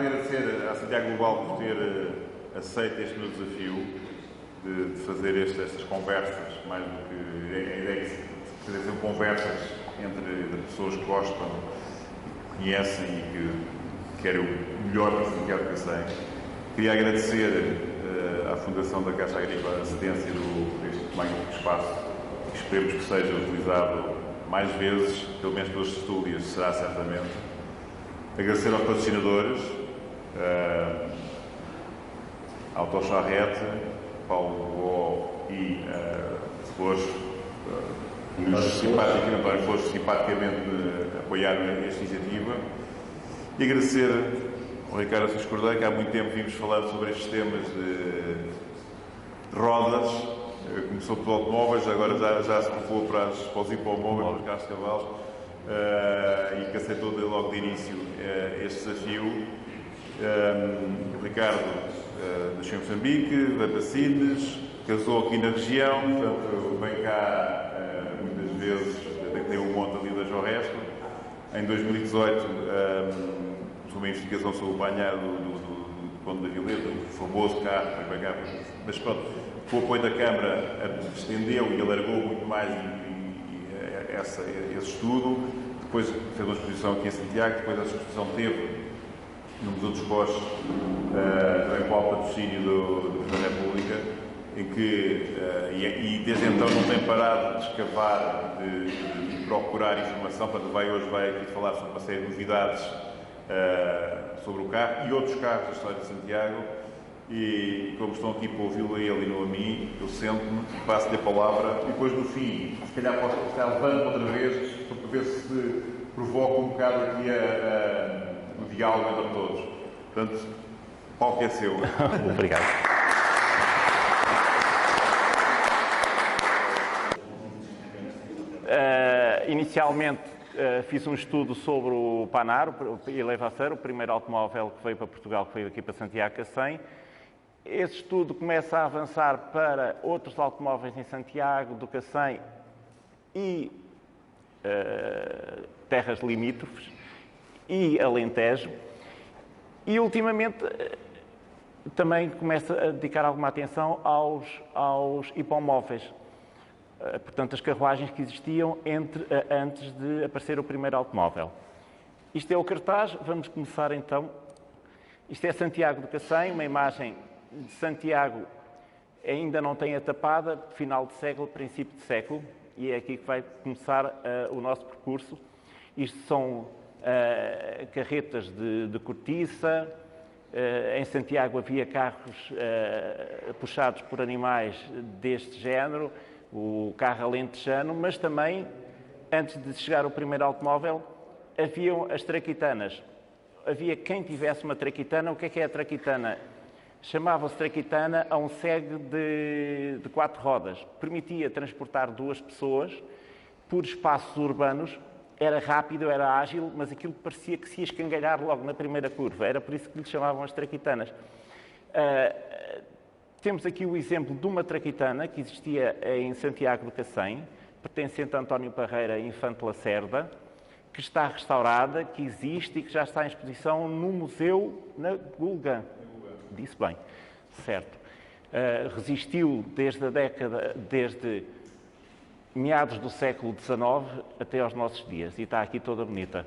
agradecer à Santiago Global por ter aceito este meu desafio de fazer estas conversas, mais do que a ideia de fazer conversas entre pessoas que gostam, que conhecem e que querem o melhor para Santiago Cacém. Queria agradecer à Fundação da Caixa Agrícola a cedência deste magnífico espaço, que esperemos que seja utilizado mais vezes, pelo menos pelos tertúlias, será certamente. Agradecer aos patrocinadores, Autocharrete, Paulo Gó e Flores, António Flores, simpaticamente apoiaram esta iniciativa. E agradecer ao Ricardo Assis Cordeiro, que há muito tempo vimos falando sobre estes temas de rodas. Começou pelos automóveis, agora já se levou para os hipomóveis, para os carros de cavalos, e que aceitou logo de início este desafio. O Ricardo nasceu em Moçambique, veio para Sines, casou aqui na região, portanto vem cá muitas vezes, tem um monte ali da Jorresco. Em 2018 uma investigação sobre o banhado do Conde da Vileta, o famoso carro, mas pronto, com o apoio da Câmara estendeu e alargou muito mais esse estudo. Depois fez uma exposição aqui em Santiago, depois essa exposição teve no Museu dos Coches, também com o patrocínio do Presidente da República, em que, e desde então não tem parado de escavar, de procurar informação. Portanto, hoje vai aqui falar sobre uma série de novidades sobre o carro e outros carros da história de Santiago. E como estão aqui para ouvi-lo a ele e não a mim, eu sento-me, passo-lhe a palavra e depois no fim, se calhar posso levanto outra vez para ver se provoca um bocado aqui o diálogo entre todos. Portanto, o palco é seu. Obrigado. Inicialmente fiz um estudo sobre o Panhard, o Elevacer, o primeiro automóvel que veio para Portugal, que veio aqui para Santiago Cacém. Esse estudo começa a avançar para outros automóveis em Santiago do Cacém e terras limítrofes e Alentejo. E ultimamente também começa a dedicar alguma atenção aos hipomóveis. Portanto, as carruagens que existiam antes de aparecer o primeiro automóvel. Isto é o cartaz, vamos começar então. Isto é Santiago do Cacém, uma imagem de Santiago, ainda não tem a tapada, final de século, princípio de século, e é aqui que vai começar o nosso percurso. Isto são carretas de cortiça. Em Santiago havia carros puxados por animais deste género, o carro alentejano, mas também, antes de chegar o primeiro automóvel, haviam as traquitanas. Havia quem tivesse uma traquitana. O que é a traquitana? Chamava-se traquitana a um segue de 4 rodas. Permitia transportar 2 pessoas por espaços urbanos. Era rápido, era ágil, mas aquilo parecia que se ia escangalhar logo na primeira curva. Era por isso que lhe chamavam as traquitanas. Temos aqui o exemplo de uma traquitana que existia em Santiago do Cacém, pertencente a António Parreira e Infante Lacerda, que está restaurada, que existe e que já está em exposição no museu na Gulgã. Disse bem, certo. Resistiu desde meados do século XIX até aos nossos dias e está aqui toda bonita.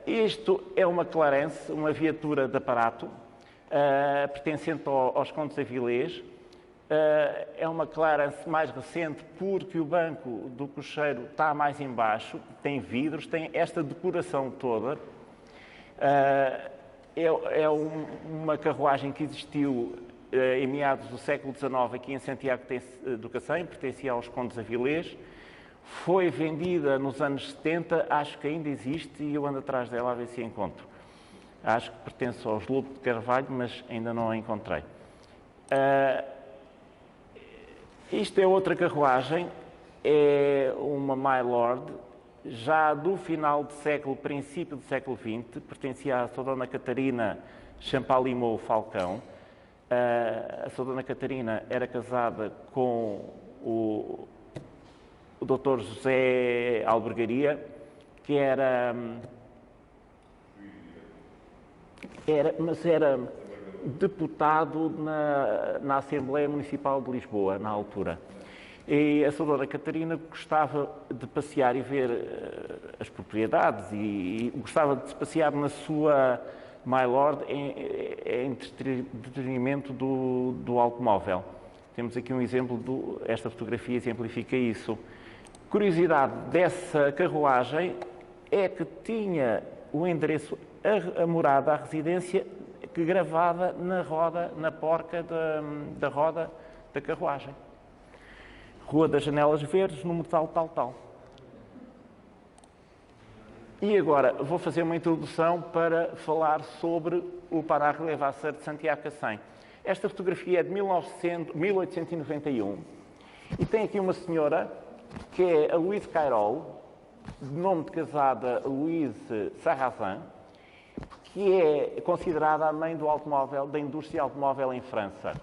Isto é uma Clarence, uma viatura de aparato, pertencente aos Condes Avilés. É uma Clarence mais recente porque o banco do cocheiro está mais embaixo, tem vidros, tem esta decoração toda. É uma carruagem que existiu em meados do século XIX aqui em Santiago do Cacém, pertencia aos Condes Avilés. Foi vendida nos anos 70, acho que ainda existe e eu ando atrás dela a ver se a encontro. Acho que pertence aos Lobo de Carvalho, mas ainda não a encontrei. Isto é outra carruagem, é uma My Lord, já do final do século, princípio do século XX, pertencia à Sra. Dona Catarina Champalimau Falcão. A Sra. Dona Catarina era casada com o Dr. José Albergaria, que era mas era deputado na Assembleia Municipal de Lisboa, na altura. E a Sra. Catarina gostava de passear e ver as propriedades e gostava de se passear na sua My Lord em detrimento do automóvel. Temos aqui um exemplo, esta fotografia exemplifica isso. Curiosidade dessa carruagem é que tinha o endereço, a morada, a residência, que gravada na porca da roda da carruagem. Rua das Janelas Verdes, número tal. E agora vou fazer uma introdução para falar sobre o Panhard Levasseur de Santiago Cacém. Esta fotografia é de 1891 e tem aqui uma senhora que é a Louise Cairol, de nome de casada Louise Sarrazin, que é considerada a mãe do automóvel, da indústria automóvel em França.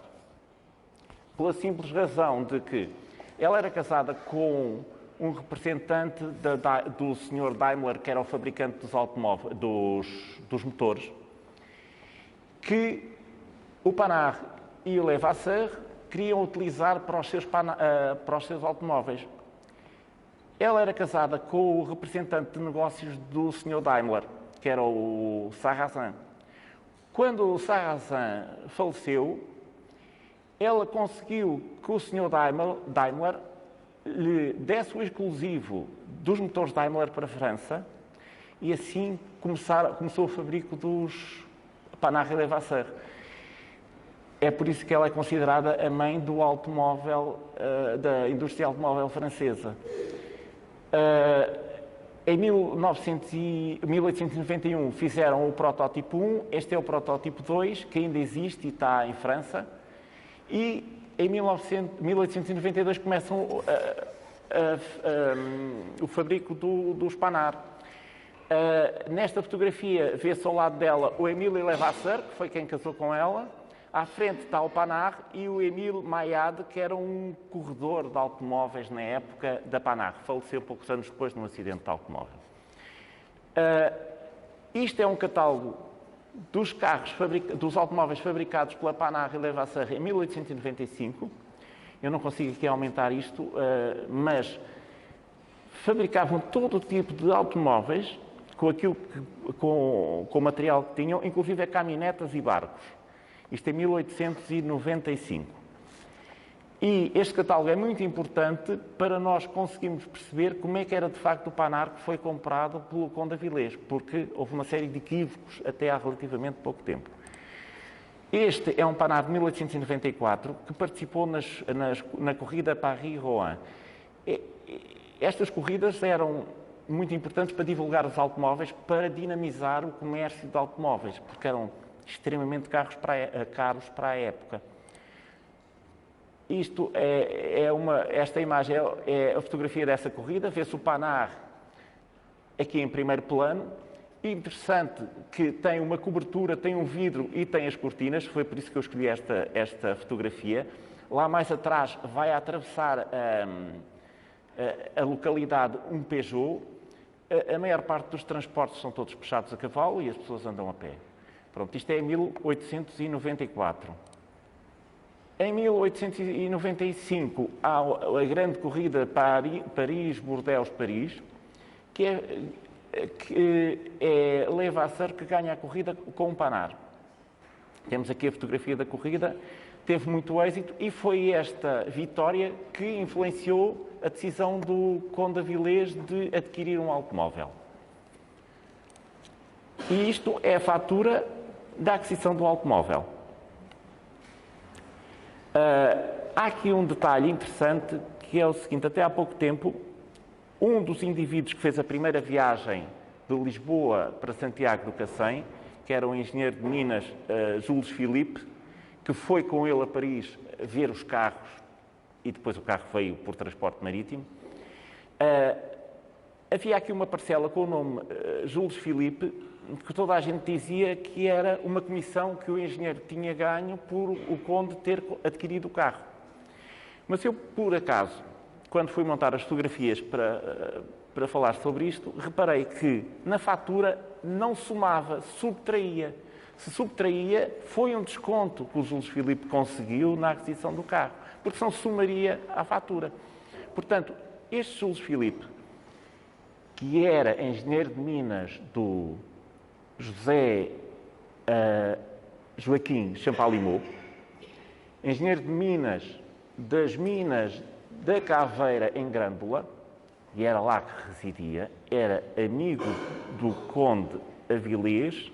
Pela simples razão de que ela era casada com um representante do Sr. Daimler, que era o fabricante dos automóveis, dos motores, que o Panhard e o Levasseur queriam utilizar para os seus automóveis. Ela era casada com o representante de negócios do Sr. Daimler, que era o Sarrazin. Quando o Sarrazin faleceu, ela conseguiu que o Sr. Daimler lhe desse o exclusivo dos motores Daimler para a França e assim começou o fabrico dos Panhard Levasseur. É por isso que ela é considerada a mãe do automóvel, da indústria automóvel francesa. Em 1891 fizeram o protótipo 1, este é o protótipo 2, que ainda existe e está em França. E em 1892 começam o fabrico dos Panhard. Nesta fotografia vê-se ao lado dela o Émile Levasseur, que foi quem casou com ela. À frente está o Panhard e o Émile Maillard, que era um corredor de automóveis na época da Panhard. Faleceu poucos anos depois num acidente de automóvel. Isto é um catálogo dos automóveis fabricados pela Panhard e Levasseur em 1895. Eu não consigo aqui aumentar isto, mas fabricavam todo o tipo de automóveis com o material que tinham, inclusive caminhonetas e barcos. Isto em 1895. E este catálogo é muito importante para nós conseguirmos perceber como é que era de facto o Panhard que foi comprado pelo Conde Avilés, porque houve uma série de equívocos até há relativamente pouco tempo. Este é um Panhard de 1894 que participou na corrida Paris-Rouen. Estas corridas eram muito importantes para divulgar os automóveis, para dinamizar o comércio de automóveis, porque eram extremamente caros para a época. Esta imagem é a fotografia dessa corrida, vê-se o Panhard aqui em primeiro plano. Interessante que tem uma cobertura, tem um vidro e tem as cortinas, foi por isso que eu escolhi esta fotografia. Lá mais atrás vai atravessar a localidade um Peugeot. A maior parte dos transportes são todos puxados a cavalo e as pessoas andam a pé. Pronto, isto é em 1894. Em 1895 há a grande corrida Paris-Bordeaux-Paris, que é Levasseur que ganha a corrida com o Panhard. Temos aqui a fotografia da corrida, teve muito êxito e foi esta vitória que influenciou a decisão do Conde Avilés de adquirir um automóvel. E isto é a fatura da aquisição do automóvel. Há aqui um detalhe interessante que é o seguinte: até há pouco tempo, um dos indivíduos que fez a primeira viagem de Lisboa para Santiago do Cacém, que era o engenheiro de Minas Jules Philippe, que foi com ele a Paris ver os carros e depois o carro veio por transporte marítimo. Havia aqui uma parcela com o nome Jules Philippe, que toda a gente dizia que era uma comissão que o engenheiro tinha ganho por o conde ter adquirido o carro. Mas eu, por acaso, quando fui montar as fotografias para falar sobre isto, reparei que na fatura não somava, subtraía. se subtraía, foi um desconto que o Jules Filipe conseguiu na aquisição do carro, porque senão somaria à fatura. Portanto, este Jules Filipe, que era engenheiro de minas do José Joaquim Champalimau, engenheiro de minas das minas da Caveira em Grândola, e era lá que residia, era amigo do conde Avilés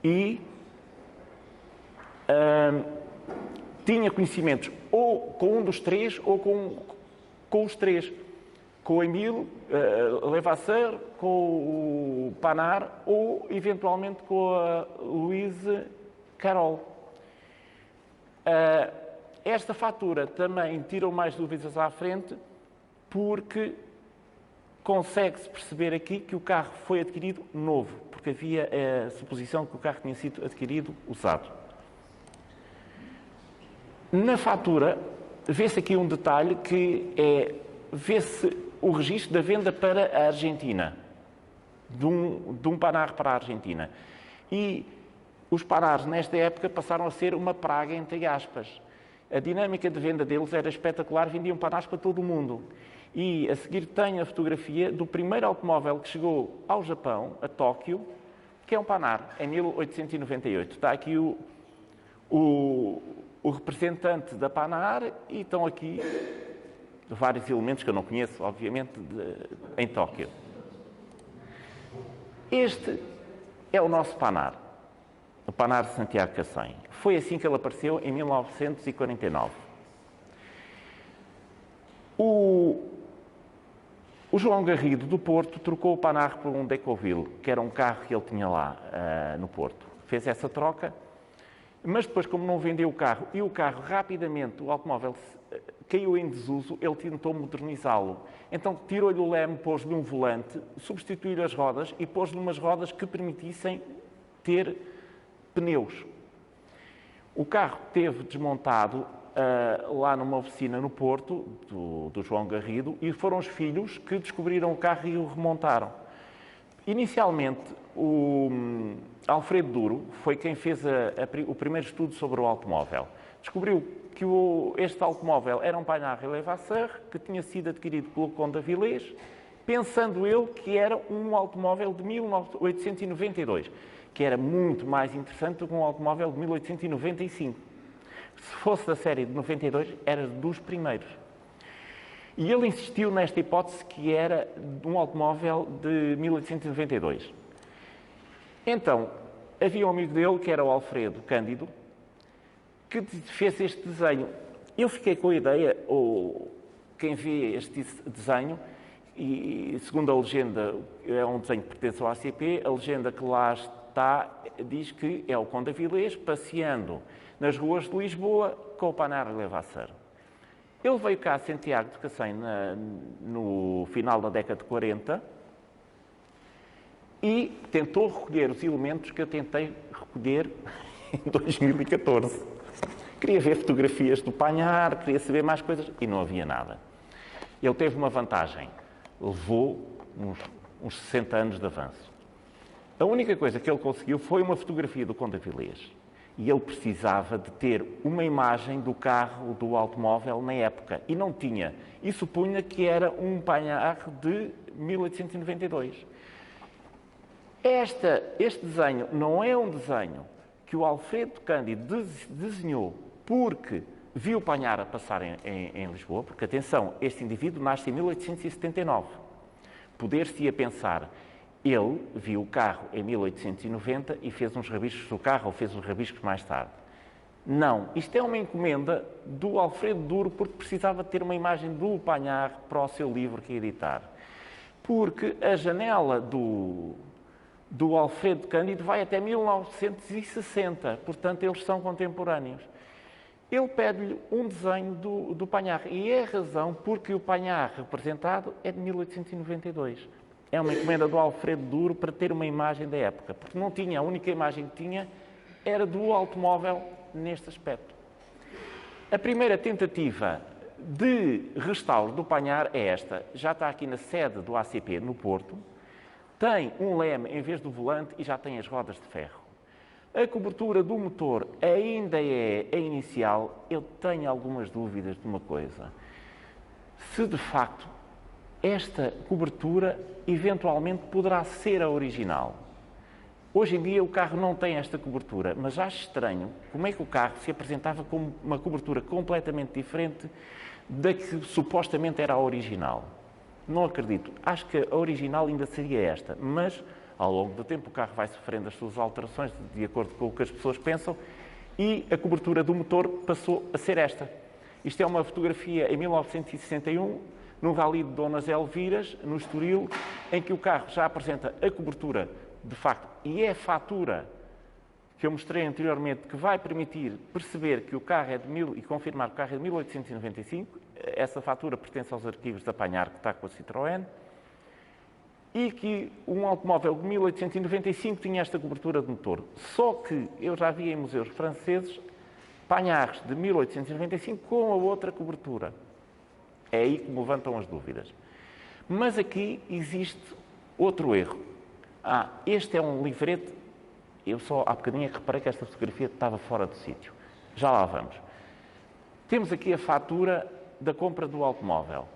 e tinha conhecimentos ou com um dos três ou com os três. Com o Emile Levasseur, com o Panar ou, eventualmente, com a Louise Carol. Esta fatura também tira mais dúvidas à frente, porque consegue-se perceber aqui que o carro foi adquirido novo, porque havia a suposição que o carro tinha sido adquirido usado. Na fatura, vê-se aqui um detalhe que é, vê-se o registro da venda para a Argentina, de um Panar para a Argentina. E os Panars, nesta época, passaram a ser uma praga, entre aspas. A dinâmica de venda deles era espetacular, vendiam Panars para todo o mundo. E a seguir tem a fotografia do primeiro automóvel que chegou ao Japão, a Tóquio, que é um Panar, em 1898. Está aqui o representante da Panar e estão aqui vários elementos que eu não conheço, obviamente, em Tóquio. Este é o nosso Panar, o Panar de Santiago Cacém. Foi assim que ele apareceu em 1949. O João Garrido, do Porto, trocou o Panar por um Decoville, que era um carro que ele tinha lá no Porto. Fez essa troca, mas depois, como não vendeu o carro, e o carro rapidamente, o automóvel caiu em desuso, ele tentou modernizá-lo. Então tirou-lhe o leme, pôs-lhe um volante, substituiu-lhe as rodas e pôs-lhe umas rodas que permitissem ter pneus. O carro teve desmontado lá numa oficina no Porto, do João Garrido, e foram os filhos que descobriram o carro e o remontaram. Inicialmente, o Alfredo Duro foi quem fez o primeiro estudo sobre o automóvel. Descobriu que este automóvel era um Panar Levasseur, que tinha sido adquirido pelo conde Avilés, pensando ele que era um automóvel de 1892, que era muito mais interessante do que um automóvel de 1895. Se fosse da série de 92, era dos primeiros. E ele insistiu nesta hipótese que era um automóvel de 1892. Então, havia um amigo dele, que era o Alfredo Cândido, que fez este desenho. Eu fiquei com a ideia, ou quem vê este desenho, e segundo a legenda, é um desenho que pertence ao ACP, a legenda que lá está diz que é o conde Avilés passeando nas ruas de Lisboa com o Panar Levasseur. Ele veio cá a Santiago de Cacém no final da década de 40 e tentou recolher os elementos que eu tentei recolher em 2014. Queria ver fotografias do Panar, queria saber mais coisas e não havia nada. Ele teve uma vantagem, levou uns 60 anos de avanço. A única coisa que ele conseguiu foi uma fotografia do conde Avilés. E ele precisava de ter uma imagem do carro, do automóvel, na época. E não tinha. E supunha que era um Panar de 1892. Este desenho não é um desenho que o Alfredo Cândido desenhou porque viu o Panar a passar em Lisboa, porque, atenção, este indivíduo nasce em 1879. Poder-se-ia pensar, ele viu o carro em 1890 e fez uns rabiscos do carro, ou fez uns rabiscos mais tarde. Não, isto é uma encomenda do Alfredo Duro porque precisava ter uma imagem do Panar para o seu livro que ia editar. Porque a janela do Alfredo Cândido vai até 1960, portanto eles são contemporâneos. Ele pede-lhe um desenho do Panar e é a razão porque o Panar representado é de 1892. É uma encomenda do Alfredo Duro para ter uma imagem da época, porque não tinha, a única imagem que tinha era do automóvel neste aspecto. A primeira tentativa de restauro do Panar é esta. Já está aqui na sede do ACP, no Porto. Tem um leme em vez do volante e já tem as rodas de ferro. A cobertura do motor ainda é a inicial. Eu tenho algumas dúvidas de uma coisa. Se de facto esta cobertura eventualmente poderá ser a original. Hoje em dia o carro não tem esta cobertura, mas acho estranho como é que o carro se apresentava com uma cobertura completamente diferente da que supostamente era a original. Não acredito. Acho que a original ainda seria esta, mas ao longo do tempo o carro vai sofrendo as suas alterações de acordo com o que as pessoas pensam e a cobertura do motor passou a ser esta. Isto é uma fotografia em 1961, no Rally de Donas Elviras, no Estoril, em que o carro já apresenta a cobertura de facto, e é a fatura que eu mostrei anteriormente, que vai permitir perceber que o carro é e confirmar que o carro é de 1895, essa fatura pertence aos arquivos de Apanhar, que está com a Citroën, e que um automóvel de 1895 tinha esta cobertura de motor. Só que eu já vi em museus franceses Panhards de 1895 com a outra cobertura. É aí que me levantam as dúvidas. Mas aqui existe outro erro. Este é um livrete. Eu só há bocadinho é que reparei que esta fotografia estava fora do sítio. Já lá vamos. Temos aqui a fatura da compra do automóvel.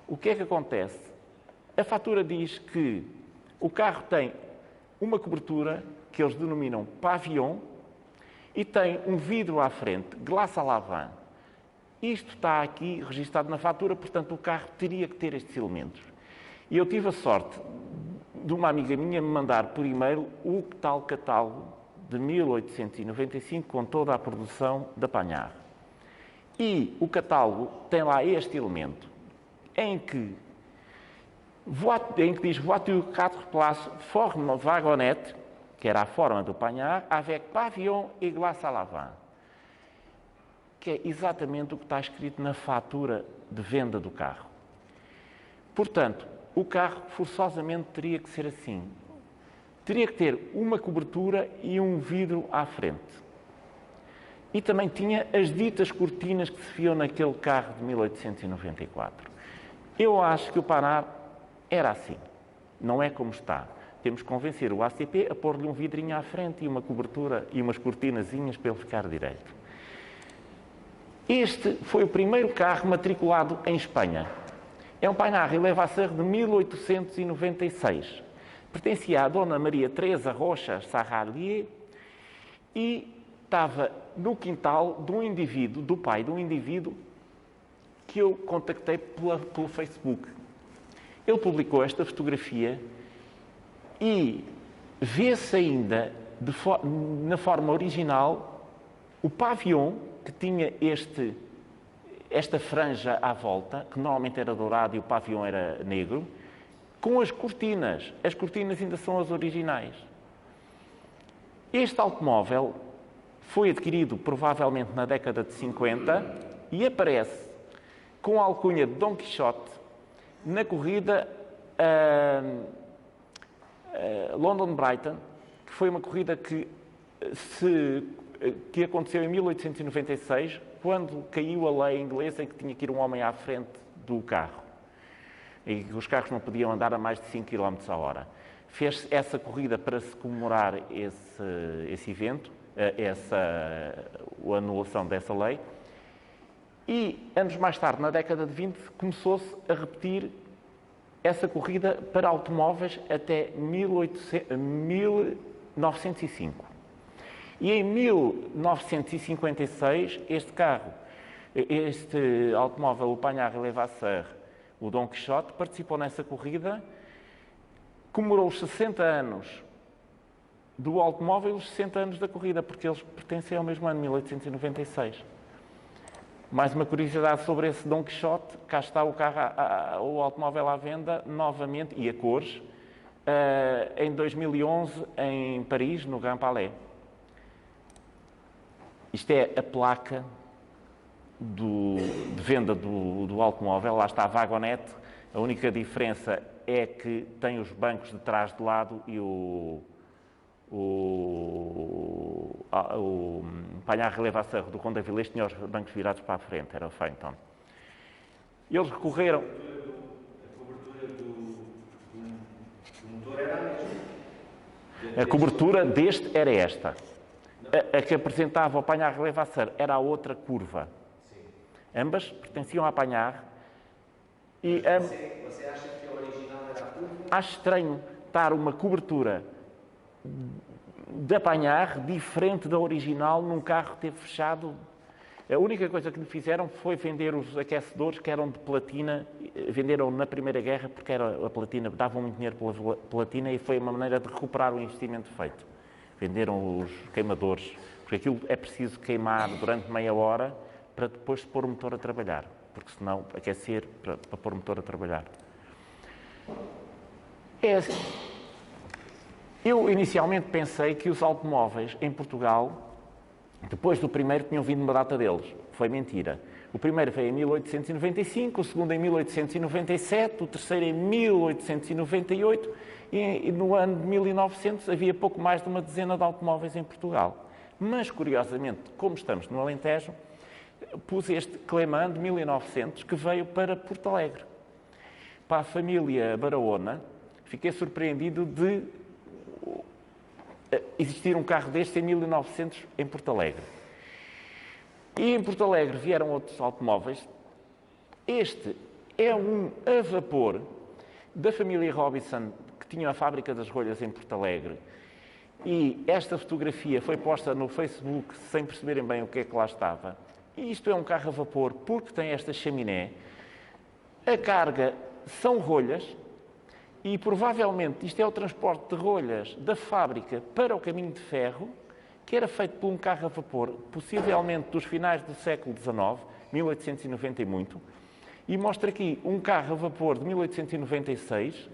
O que é que acontece? A fatura diz que o carro tem uma cobertura que eles denominam pavillon e tem um vidro à frente, glace à lavand. Isto está aqui registado na fatura, portanto o carro teria que ter estes elementos. E eu tive a sorte de uma amiga minha me mandar por e-mail o tal catálogo de 1895 com toda a produção da Panhard. E o catálogo tem lá este elemento, em que diz voiture 4 places forme wagonnette, que era a forma do Panhard, avec pavillon et glace à lavand, que é exatamente o que está escrito na fatura de venda do carro. Portanto, o carro forçosamente teria que ser assim. Teria que ter uma cobertura e um vidro à frente. E também tinha as ditas cortinas que se viam naquele carro de 1894. Eu acho que o Panhard era assim. Não é como está. Temos que convencer o ACP a pôr-lhe um vidrinho à frente e uma cobertura e umas cortinazinhas para ele ficar direito. Este foi o primeiro carro matriculado em Espanha. É um Panhard Levasseur de 1896. Pertencia à Dona Maria Teresa Rocha Sarralier e estava no quintal de um indivíduo, do pai de um indivíduo que eu contactei pelo Facebook. Ele publicou esta fotografia e vê-se ainda, na forma original, o pavillon que tinha esta franja à volta, que normalmente era dourado e o pavillon era negro, com as cortinas. As cortinas ainda são as originais. Este automóvel foi adquirido provavelmente na década de 50 e aparece com a alcunha de Don Quixote na corrida London-Brighton, que foi uma corrida que aconteceu em 1896, quando caiu a lei inglesa em que tinha que ir um homem à frente do carro. E que os carros não podiam andar a mais de 5 km a hora. Fez essa corrida para se comemorar esse evento, a anulação dessa lei. E, anos mais tarde, na década de 20, começou-se a repetir essa corrida para automóveis até 1905. E em 1956, este automóvel, o Panhard Levasseur, o Don Quixote, participou nessa corrida, comemorou os 60 anos do automóvel e os 60 anos da corrida, porque eles pertencem ao mesmo ano, 1896. Mais uma curiosidade sobre esse Don Quixote, cá está o o automóvel à venda novamente, e a cores, em 2011, em Paris, no Grand Palais. Isto é a placa de venda do automóvel, lá está a vagonete. A única diferença é que tem os bancos de trás de lado e o Panhard Levasseur do Conde de Villers tinha os bancos virados para a frente, era o Phaeton. Eles recorreram... A cobertura do motor era a mesma? A cobertura deste era esta. A que apresentava o Apanhar Relevasseur era a outra curva. Ambas pertenciam a Apanhar. E Você acha que a original era a curva? acho estranho estar uma cobertura de Apanhar diferente da original num carro que teve fechado. A única coisa que lhe fizeram foi vender os aquecedores que eram de platina. Venderam na Primeira Guerra porque era a platina, davam muito dinheiro pela platina e foi uma maneira de recuperar o investimento feito. Venderam os queimadores, porque aquilo é preciso queimar durante meia hora para depois se pôr o motor a trabalhar, porque senão aquecer para pôr o motor a trabalhar. Eu inicialmente pensei que os automóveis em Portugal, depois do primeiro, tinham vindo uma data deles. Foi mentira. O primeiro veio em 1895, o segundo em 1897, o terceiro em 1898 e no ano de 1900 havia pouco mais de uma dezena de automóveis em Portugal. Mas, curiosamente, como estamos no Alentejo, pus este Clément de 1900 que veio para Porto Alegre. Para a família Barahona, fiquei surpreendido de existir um carro deste em 1900 em Porto Alegre. E em Porto Alegre vieram outros automóveis. Este é um a vapor da família Robinson, que tinha a fábrica das rolhas em Porto Alegre. E esta fotografia foi posta no Facebook sem perceberem bem o que é que lá estava. E isto é um carro a vapor porque tem esta chaminé. A carga são rolhas e provavelmente isto é o transporte de rolhas da fábrica para o caminho de ferro, que era feito por um carro a vapor, possivelmente dos finais do século XIX, 1890 e muito, e mostra aqui um carro a vapor de 1896,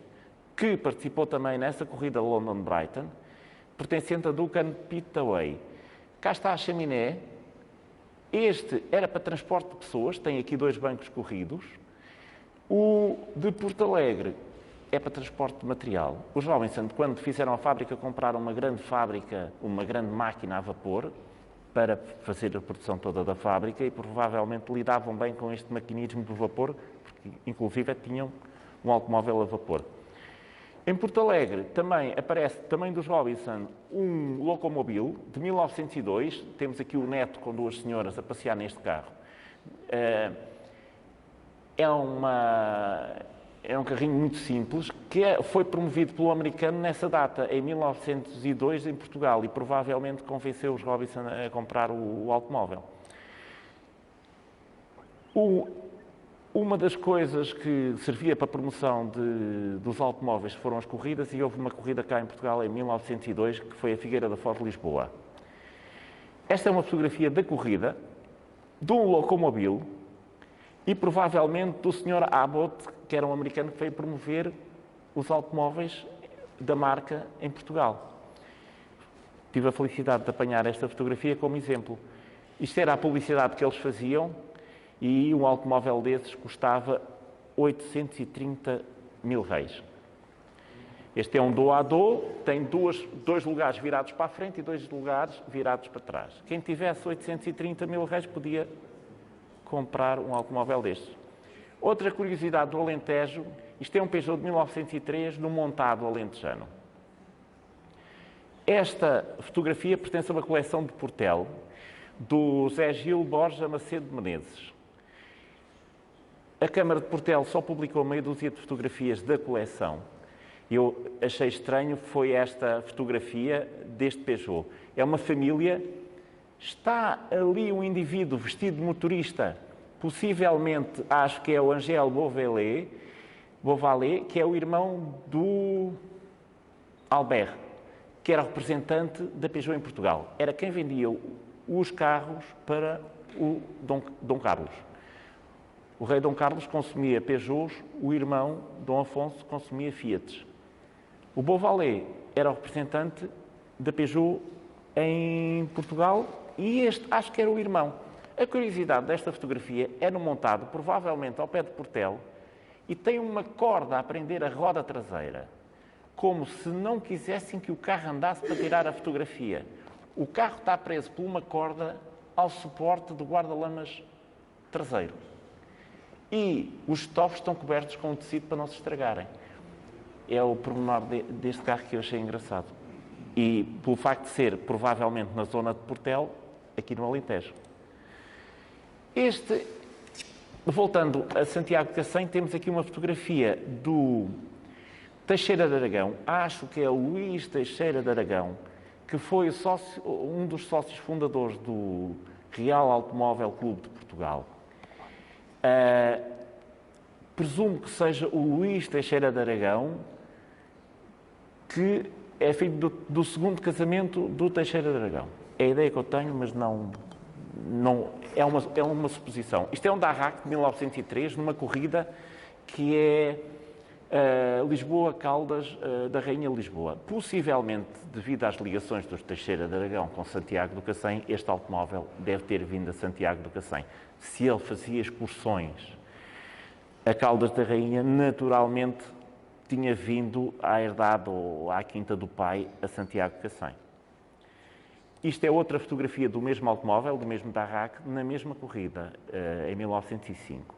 que participou também nessa corrida London-Brighton, pertencente a Duncan Pittaway. Cá está a chaminé. Este era para transporte de pessoas, tem aqui 2 bancos corridos. O de Porto Alegre é para transporte de material. Os Robinson, quando fizeram a fábrica, compraram uma grande fábrica, uma grande máquina a vapor, para fazer a produção toda da fábrica e provavelmente lidavam bem com este maquinismo do vapor, porque inclusive tinham um automóvel a vapor. Em Porto Alegre também aparece, também dos Robinson, um locomobile de 1902. Temos aqui o neto com 2 senhoras a passear neste carro. É um carrinho muito simples, que foi promovido pelo americano nessa data, em 1902, em Portugal, e provavelmente convenceu os Robinson a comprar o automóvel. Uma das coisas que servia para a promoção dos automóveis foram as corridas, e houve uma corrida cá em Portugal em 1902, que foi a Figueira da Foz de Lisboa. Esta é uma fotografia da corrida, de um locomobile, e provavelmente do Sr. Abbott, que era um americano que veio promover os automóveis da marca em Portugal. Tive a felicidade de apanhar esta fotografia como exemplo. Isto era a publicidade que eles faziam e um automóvel desses custava 830 mil reis. Este é um dos a dos, tem 2 lugares virados para a frente e 2 lugares virados para trás. Quem tivesse 830 mil reis podia comprar um automóvel destes. Outra curiosidade do Alentejo, isto é um Peugeot de 1903 no montado alentejano. Esta fotografia pertence a uma coleção de Portel, do Zé Gil Borja Macedo de Menezes. A Câmara de Portel só publicou meia dúzia de fotografias da coleção. Eu achei estranho, foi esta fotografia deste Peugeot. É uma família. Está ali um indivíduo vestido de motorista, possivelmente, acho que é o Angel Beauvalet, que é o irmão do Albert, que era representante da Peugeot em Portugal. Era quem vendia os carros para o Dom Carlos. O rei Dom Carlos consumia Peugeots, o irmão, Dom Afonso, consumia Fiats. O Beauvalet era o representante da Peugeot em Portugal, e este acho que era o irmão. A curiosidade desta fotografia é no montado, provavelmente ao pé de Portel, e tem uma corda a prender a roda traseira, como se não quisessem que o carro andasse para tirar a fotografia. O carro está preso por uma corda ao suporte do guarda-lamas traseiro. E os estofos estão cobertos com um tecido para não se estragarem. É o pormenor deste carro que eu achei engraçado. e pelo facto de ser provavelmente na zona de Portel, aqui no Alentejo. Voltando a Santiago de Cacém, temos aqui uma fotografia do Teixeira de Aragão, acho que é o Luís Teixeira de Aragão, que foi um dos sócios fundadores do Real Automóvel Clube de Portugal. Presumo que seja o Luís Teixeira de Aragão, que é filho do segundo casamento do Teixeira de Aragão. É a ideia que eu tenho, mas não é uma suposição. Isto é um Darrac de 1903, numa corrida que é Lisboa-Caldas da Rainha Lisboa. Possivelmente, devido às ligações dos Teixeira de Aragão com Santiago do Cacém, este automóvel deve ter vindo a Santiago do Cacém. Se ele fazia excursões a Caldas da Rainha, naturalmente tinha vindo à herdade ou à quinta do pai a Santiago de Cacém. Isto é outra fotografia do mesmo automóvel, do mesmo Darrac, na mesma corrida, em 1905.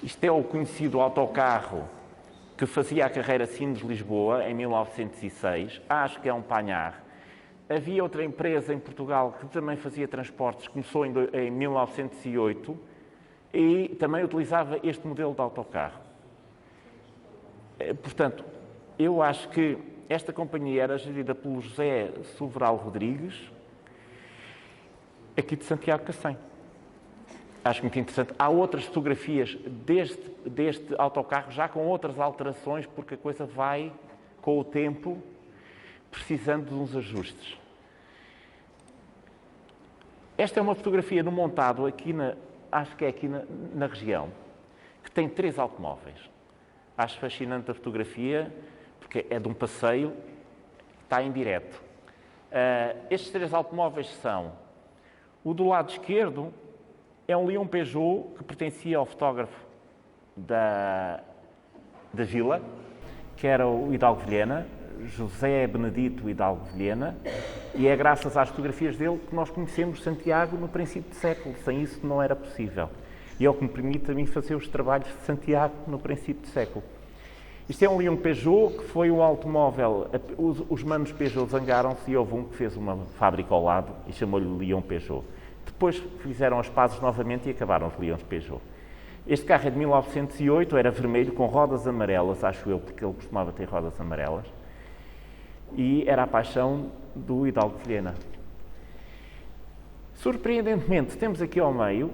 Isto é o conhecido autocarro que fazia a carreira Sines-Lisboa, em 1906. Acho que é um Panhard. Havia outra empresa em Portugal que também fazia transportes, começou em 1908 e também utilizava este modelo de autocarro. Portanto, eu acho que esta companhia era gerida pelo José Soberal Rodrigues, aqui de Santiago de Cacém. Acho muito interessante. Há outras fotografias deste autocarro, já com outras alterações, porque a coisa vai, com o tempo, precisando de uns ajustes. Esta é uma fotografia no montado, acho que é aqui na região, que tem 3 automóveis. Acho fascinante a fotografia, porque é de um passeio, está em direto. Estes 3 automóveis são: o do lado esquerdo é um Leon Peugeot que pertencia ao fotógrafo da vila, que era o Hidalgo Vilhena, José Benedito Hidalgo Vilhena, e é graças às fotografias dele que nós conhecemos Santiago no princípio de século. Sem isso não era possível. E é o que me permite a mim fazer os trabalhos de Santiago no princípio de século. Isto é um Leon Peugeot, que foi um automóvel. Os manos Peugeot zangaram-se e houve um que fez uma fábrica ao lado e chamou-lhe Leon Peugeot. Depois fizeram as pazes novamente e acabaram os Leões Peugeot. Este carro é de 1908, era vermelho, com rodas amarelas, acho eu, porque ele costumava ter rodas amarelas. E era a paixão do Hidalgo Vilhena. Surpreendentemente, temos aqui ao meio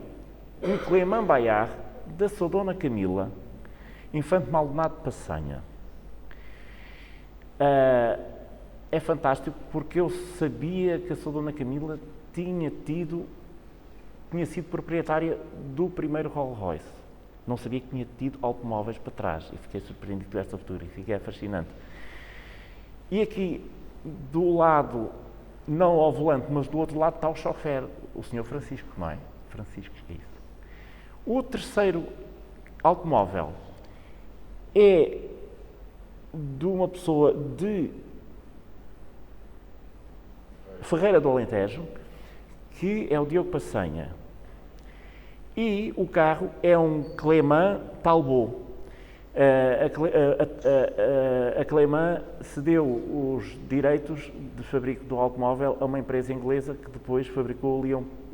um Clément Bayard da sua Dona Camila, Infante Maldonado de Passanha. É fantástico porque eu sabia que a sua Dona Camila tinha sido proprietária do primeiro Rolls Royce. Não sabia que tinha tido automóveis para trás e fiquei surpreendido com esta fotografia, que é fascinante. E aqui, do lado, não ao volante, mas do outro lado está o chofer, o Sr. Francisco, não é? Francisco, é isso. O terceiro automóvel é de uma pessoa de Ferreira do Alentejo, que é o Diogo Passanha. E o carro é um Clément Talbot. A Clément cedeu os direitos de fabrico do automóvel a uma empresa inglesa que depois fabricou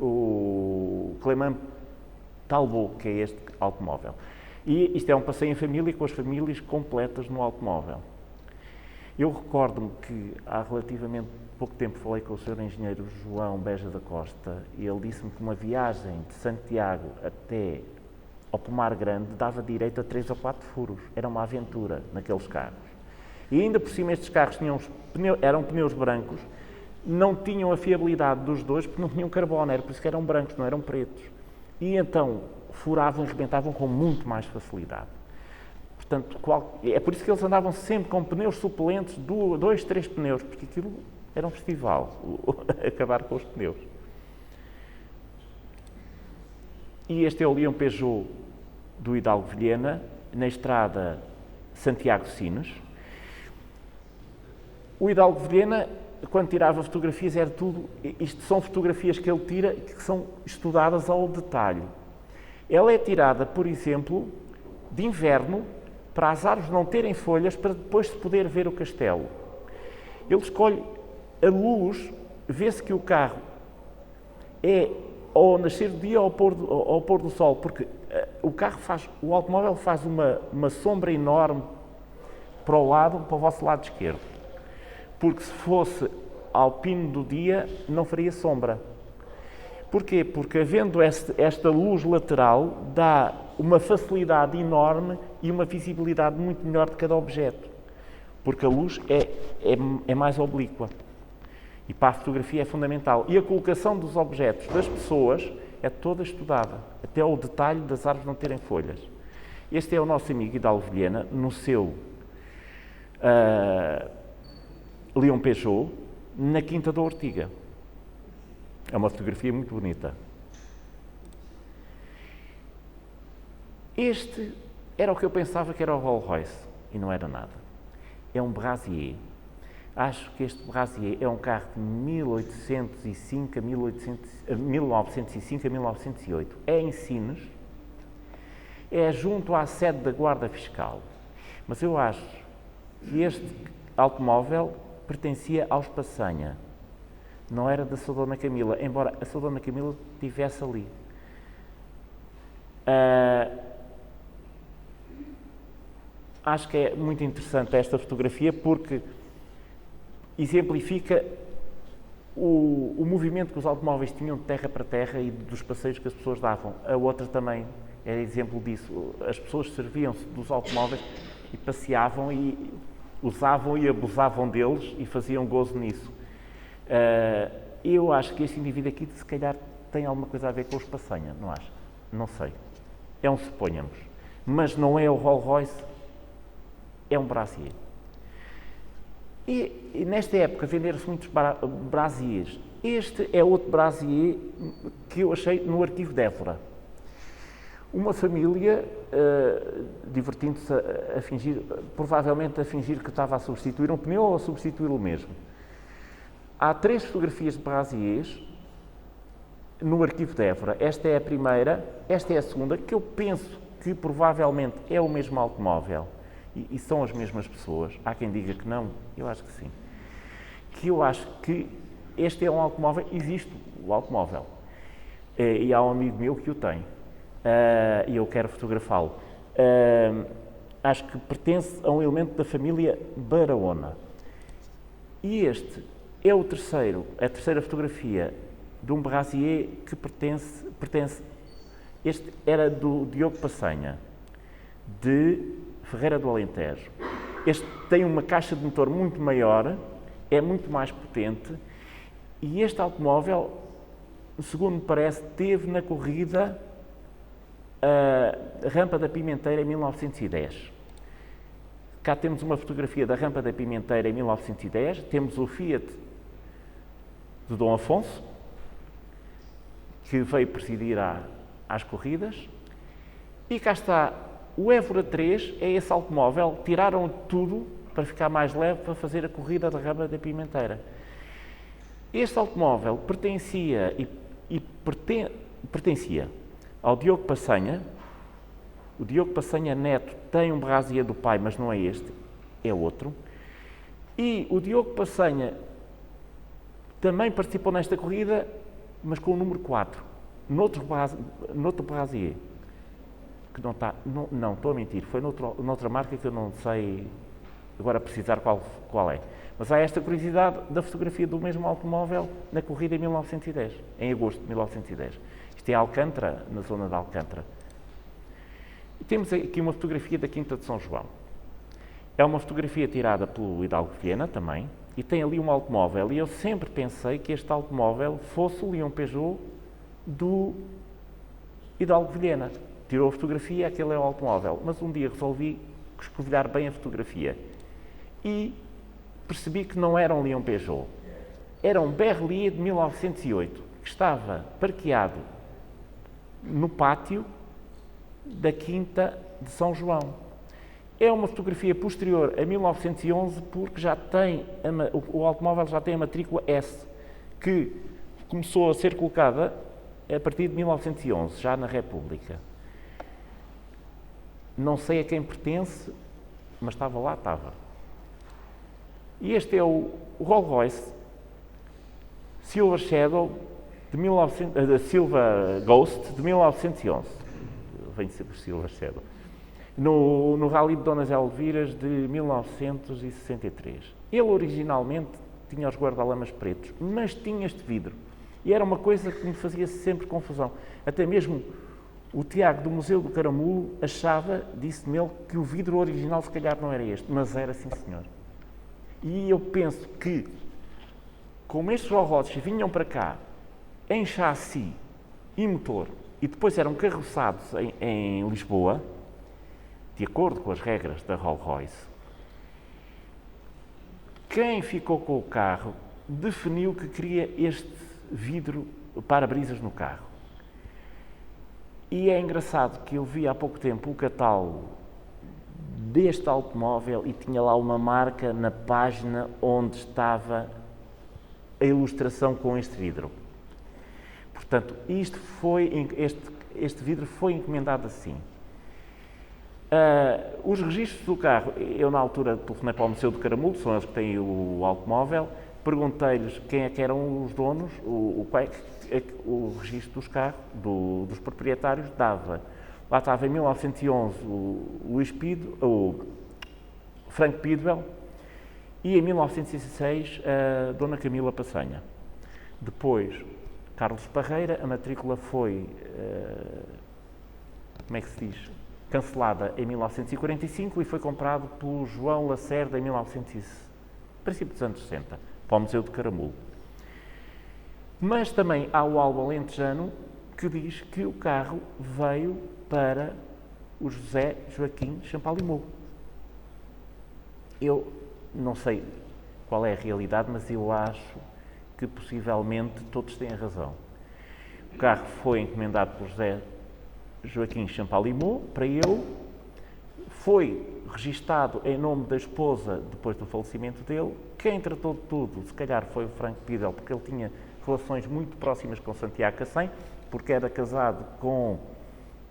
o Clément Talbot, que é este automóvel. E isto é um passeio em família, com as famílias completas no automóvel. Eu recordo-me que há relativamente pouco tempo falei com o Sr. Engenheiro João Beja da Costa e ele disse-me que uma viagem de Santiago até ao Pomar Grande dava direito a 3 ou 4 furos. Era uma aventura naqueles carros. E ainda por cima estes carros eram pneus brancos, não tinham a fiabilidade dos dois porque não tinham carbono, era por isso que eram brancos, não eram pretos. E então furavam e rebentavam com muito mais facilidade. Portanto, é por isso que eles andavam sempre com pneus suplentes, 2, 3 pneus, porque aquilo era um festival, acabar com os pneus. E este é o Leon Peugeot do Hidalgo Vilhena, na estrada Santiago-Sines. O Hidalgo Vilhena, quando tirava fotografias, era tudo... Isto são fotografias que ele tira que são estudadas ao detalhe. Ela é tirada, por exemplo, de inverno, para as árvores não terem folhas, para depois se poder ver o castelo. Ele escolhe a luz, vê-se que o carro é ao nascer do dia ou ao pôr do sol, porque o automóvel faz uma sombra enorme para o vosso lado esquerdo. Porque se fosse ao pino do dia, não faria sombra. Porquê? Porque havendo esta luz lateral, dá uma facilidade enorme e uma visibilidade muito melhor de cada objeto. Porque a luz é mais oblíqua. E para a fotografia é fundamental. E a colocação dos objetos das pessoas é toda estudada, até ao detalhe das árvores não terem folhas. Este é o nosso amigo Hidalgo Vilhena, no seu Leon Peugeot, na Quinta da Ortiga. É uma fotografia muito bonita. Este era o que eu pensava que era o Rolls Royce, e não era nada. É um Brasier. Acho que este Brasier é um carro de 1905 a 1908. É em Sines, é junto à sede da Guarda Fiscal. Mas eu acho que este automóvel pertencia aos Passanha. Não era da Sra. Dona Camila, embora a Sra. Dona Camila estivesse ali. Acho que é muito interessante esta fotografia porque exemplifica o movimento que os automóveis tinham de terra para terra e dos passeios que as pessoas davam. A outra também é exemplo disso. As pessoas serviam-se dos automóveis e passeavam e usavam e abusavam deles e faziam gozo nisso. Eu acho que este indivíduo aqui, se calhar, tem alguma coisa a ver com os Passanha, não acho? Não sei. É um suponhamos. Mas não é o Rolls Royce, é um Brasier. E nesta época venderam-se muitos Brasiers. Este é outro Brasier que eu achei no arquivo de Évora. Uma família divertindo-se a fingir, provavelmente a fingir que estava a substituir um pneu ou a substituí-lo mesmo. Há 3 fotografias de Brasiers no arquivo de Évora. Esta é a primeira, esta é a segunda, que eu penso que provavelmente é o mesmo automóvel e são as mesmas pessoas. Há quem diga que não, eu acho que sim. Que eu acho que este é um automóvel, existe o automóvel. E há um amigo meu que o tem. E eu quero fotografá-lo. Acho que pertence a um elemento da família Barahona. E este é a terceira fotografia de um Brasier que pertence. Este era do Diogo Passanha, de Ferreira do Alentejo. Este tem uma caixa de motor muito maior, é muito mais potente, e este automóvel, segundo me parece, teve na corrida a Rampa da Pimenteira em 1910. Cá temos uma fotografia da Rampa da Pimenteira em 1910, temos o Fiat de Dom Afonso, que veio presidir às corridas, e cá está o Évora 3, é esse automóvel, tiraram tudo para ficar mais leve para fazer a corrida da Rampa da Pimenteira. Este automóvel pertencia ao Diogo Passanha. O Diogo Passanha Neto tem um Brasier do pai, mas não é este, é outro. E o Diogo Passanha também participou nesta corrida, mas com o número 4, noutro Brasier. Que não está, não, estou a mentir, foi noutra marca que eu não sei agora precisar qual é. Mas há esta curiosidade da fotografia do mesmo automóvel na corrida em 1910, em agosto de 1910. Isto é Alcântara, na zona de Alcântara. E temos aqui uma fotografia da Quinta de São João. É uma fotografia tirada pelo Hidalgo Vilhena também, e tem ali um automóvel, e eu sempre pensei que este automóvel fosse o Leon Peugeot do Hidalgo Vilhena. Tirou a fotografia, aquele é o automóvel, mas um dia resolvi escovilhar bem a fotografia e percebi que não era um Leon Peugeot, era um Berlier de 1908, que estava parqueado no pátio da Quinta de São João. É uma fotografia posterior a 1911, porque o automóvel já tem a matrícula S, que começou a ser colocada a partir de 1911, já na República. Não sei a quem pertence, mas estava lá, estava. E este é o Rolls Royce Silver Shadow Silver Ghost de 1911. Vem sempre Silver Shadow. No Rally de Donas Elviras de 1963. Ele originalmente tinha os guarda-lamas pretos, mas tinha este vidro. E era uma coisa que me fazia sempre confusão. Até mesmo o Tiago do Museu do Caramulo achava, disse-me ele, que o vidro original se calhar não era este, mas era sim senhor. E eu penso que, como estes Rolls Royces vinham para cá em chassi e motor, e depois eram carroçados em Lisboa, de acordo com as regras da Rolls Royce, quem ficou com o carro definiu que queria este vidro para-brisas no carro. E é engraçado que eu vi há pouco tempo o catálogo deste automóvel e tinha lá uma marca na página onde estava a ilustração com este vidro. Portanto, este vidro foi encomendado assim. Os registros do carro, eu na altura telefonei para o Museu do Caramulo, são eles que têm o automóvel, perguntei-lhes quem é que eram os donos, o registro dos carros, dos proprietários, dava. Lá estava em 1911 o Frank Pidwell e em 1906 a Dona Camila Passanha. Depois, Carlos Parreira, a matrícula foi, cancelada em 1945 e foi comprado pelo João Lacerda em princípio dos anos 60, para o Museu de Caramulo. Mas também há o álbum alentejano que diz que o carro veio para o José Joaquim Champalimau. Eu não sei qual é a realidade, mas eu acho que possivelmente todos têm razão. O carro foi encomendado por José Joaquim Champalimau para ele, foi registado em nome da esposa depois do falecimento dele. Quem tratou de tudo, se calhar, foi o Frank Pidwell, porque ele tinha relações muito próximas com Santiago Cacém, porque era casado com...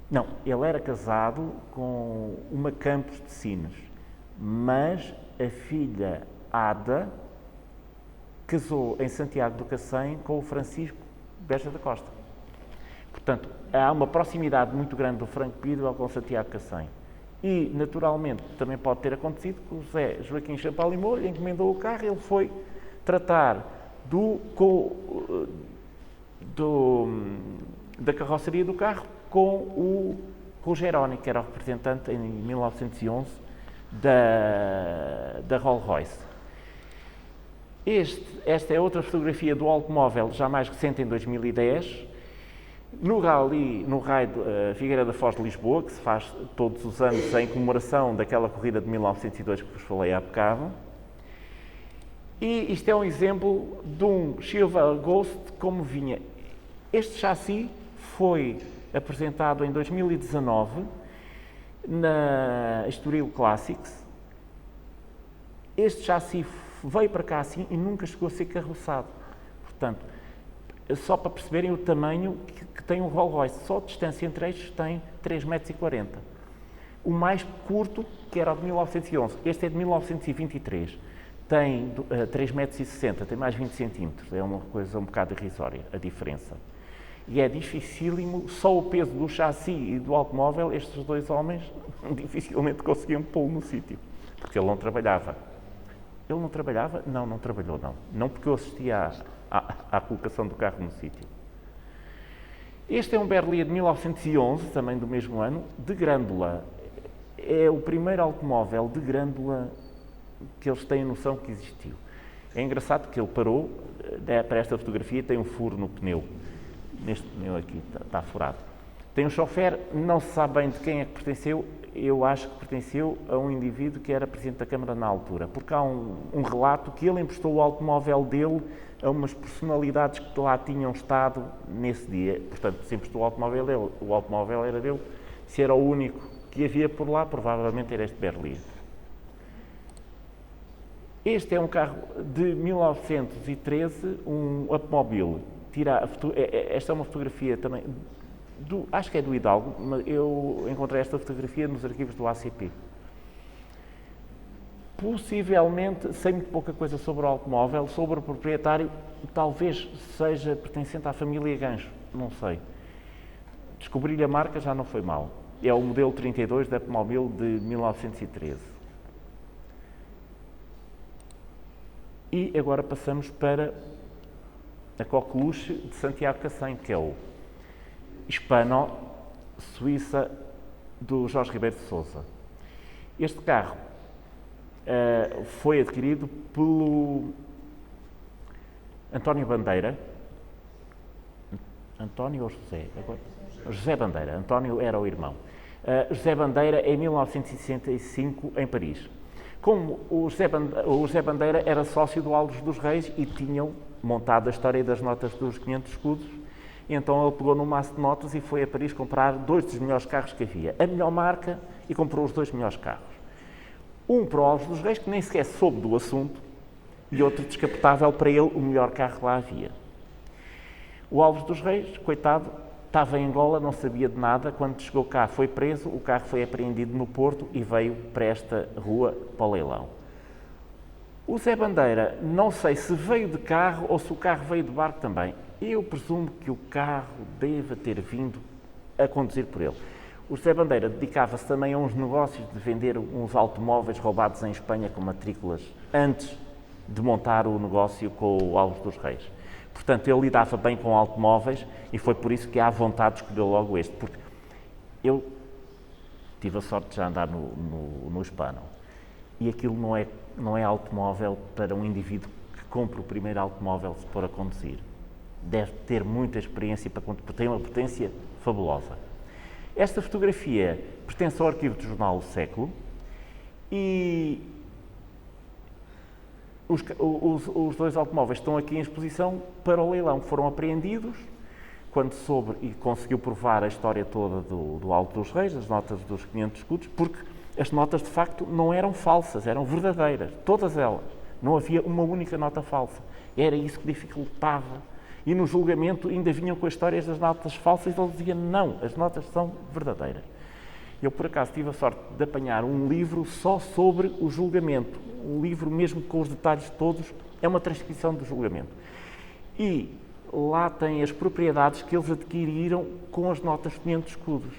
Não, ele era casado com uma Campos de Sines, mas a filha Ada casou em Santiago do Cacém com o Francisco Beja da Costa. Portanto, há uma proximidade muito grande do Frank Pidwell com Santiago Cacém. E, naturalmente, também pode ter acontecido que o José Joaquim Champalimau lhe encomendou o carro, ele foi tratar da carroceria do carro com o Geróni, que era o representante em 1911 da Rolls Royce. Esta é outra fotografia do automóvel, já mais recente, em 2010, no raio Figueira da Foz de Lisboa, que se faz todos os anos em comemoração daquela corrida de 1902 que vos falei há bocado. E isto é um exemplo de um Silver Ghost como vinha. Este chassi foi apresentado em 2019 na Estoril Classics. Este chassi veio para cá assim e nunca chegou a ser carroçado. Portanto, só para perceberem o tamanho que tem o Rolls Royce, só a distância entre eixos tem 3,40 m. O mais curto, que era o de 1911, este é de 1923, tem 3,60 m, tem mais 20 cm, é uma coisa um bocado irrisória a diferença. E é dificílimo, só o peso do chassi e do automóvel, estes dois homens dificilmente conseguiam pô-lo no sítio, porque ele não trabalhava. Ele não trabalhava? Não, não trabalhou, não. Não porque eu assistia à colocação do carro no sítio. Este é um Berlia de 1911, também do mesmo ano, de grândola. É o primeiro automóvel de grândola que eles têm noção que existiu. É engraçado que ele parou, para esta fotografia tem um furo no pneu. Neste pneu aqui está furado. Tem um chofer, não se sabe bem de quem é que pertenceu, eu acho que pertenceu a um indivíduo que era Presidente da Câmara na altura, porque há um relato que ele emprestou o automóvel dele a umas personalidades que lá tinham estado nesse dia. Portanto, se emprestou o automóvel era dele. Se era o único que havia por lá, provavelmente era este Berlia. Este é um carro de 1913, um Upmobile. Esta é uma fotografia também acho que é do Hidalgo, mas eu encontrei esta fotografia nos arquivos do ACP. Possivelmente, sei muito pouca coisa sobre o automóvel, sobre o proprietário, talvez seja pertencente à família Gancho, não sei. Descobri-lhe a marca já não foi mal. É o modelo 32 da Pneumobil de 1913. E agora passamos para a coqueluche de Santiago Cacém, que é o Hispano Suíça do Jorge Ribeiro de Sousa. Este carro foi adquirido pelo António Bandeira. António ou José? Agora, José Bandeira. António era o irmão. José Bandeira em 1965 em Paris. Como o José Bandeira era sócio do Alves dos Reis e tinham montado a história das notas dos 500 escudos, e então ele pegou num maço de notas e foi a Paris comprar 2 dos melhores carros que havia, a melhor marca, e comprou os 2 melhores carros. Um para o Alves dos Reis, que nem sequer soube do assunto, e outro descapotável para ele, o melhor carro que lá havia. O Alves dos Reis, coitado, estava em Angola, não sabia de nada, quando chegou cá foi preso, o carro foi apreendido no Porto e veio para esta rua para o leilão. O Zé Bandeira, não sei se veio de carro ou se o carro veio de barco também. Eu presumo que o carro deva ter vindo a conduzir por ele. O Zé Bandeira dedicava-se também a uns negócios de vender uns automóveis roubados em Espanha com matrículas antes de montar o negócio com o Alves dos Reis. Portanto, ele lidava bem com automóveis e foi por isso que há vontade de escolher logo este, porque eu tive a sorte de já andar no Hispano e aquilo não é automóvel para um indivíduo que compra o primeiro automóvel se for a conduzir. Deve ter muita experiência para conduzir, porque tem uma potência fabulosa. Esta fotografia pertence ao arquivo do jornal O Século e os 2 automóveis estão aqui em exposição para o leilão. Foram apreendidos quando soube e conseguiu provar a história toda do Alto dos Reis, as notas dos 500 escudos, porque as notas de facto não eram falsas, eram verdadeiras, todas elas. Não havia uma única nota falsa. Era isso que dificultava. E no julgamento ainda vinham com as histórias das notas falsas e ele dizia não, as notas são verdadeiras. Eu, por acaso, tive a sorte de apanhar um livro só sobre o julgamento. Um livro mesmo com os detalhes todos, é uma transcrição do julgamento. E lá tem as propriedades que eles adquiriram com as notas 500 escudos.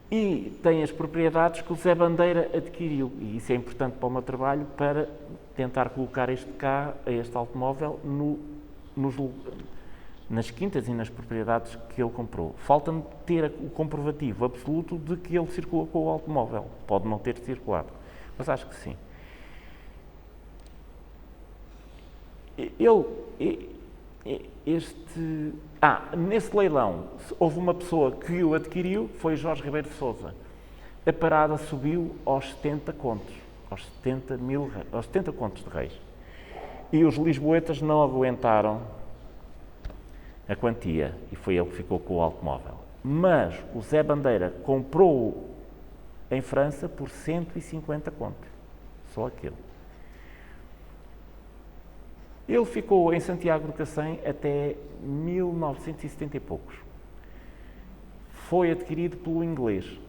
E tem as propriedades que o Zé Bandeira adquiriu. E isso é importante para o meu trabalho, para tentar colocar este automóvel nas quintas e nas propriedades que ele comprou. Falta-me ter o comprovativo absoluto de que ele circula com o automóvel. Pode não ter circulado, mas acho que sim. Nesse leilão, houve uma pessoa que o adquiriu, foi Jorge Ribeiro de Sousa. A parada subiu aos 70 contos, aos 70 contos de reis. E os lisboetas não aguentaram a quantia e foi ele que ficou com o automóvel. Mas o Zé Bandeira comprou em França por 150 contos, só aquele. Ele ficou em Santiago do Cacém até 1970 e poucos. Foi adquirido pelo inglês.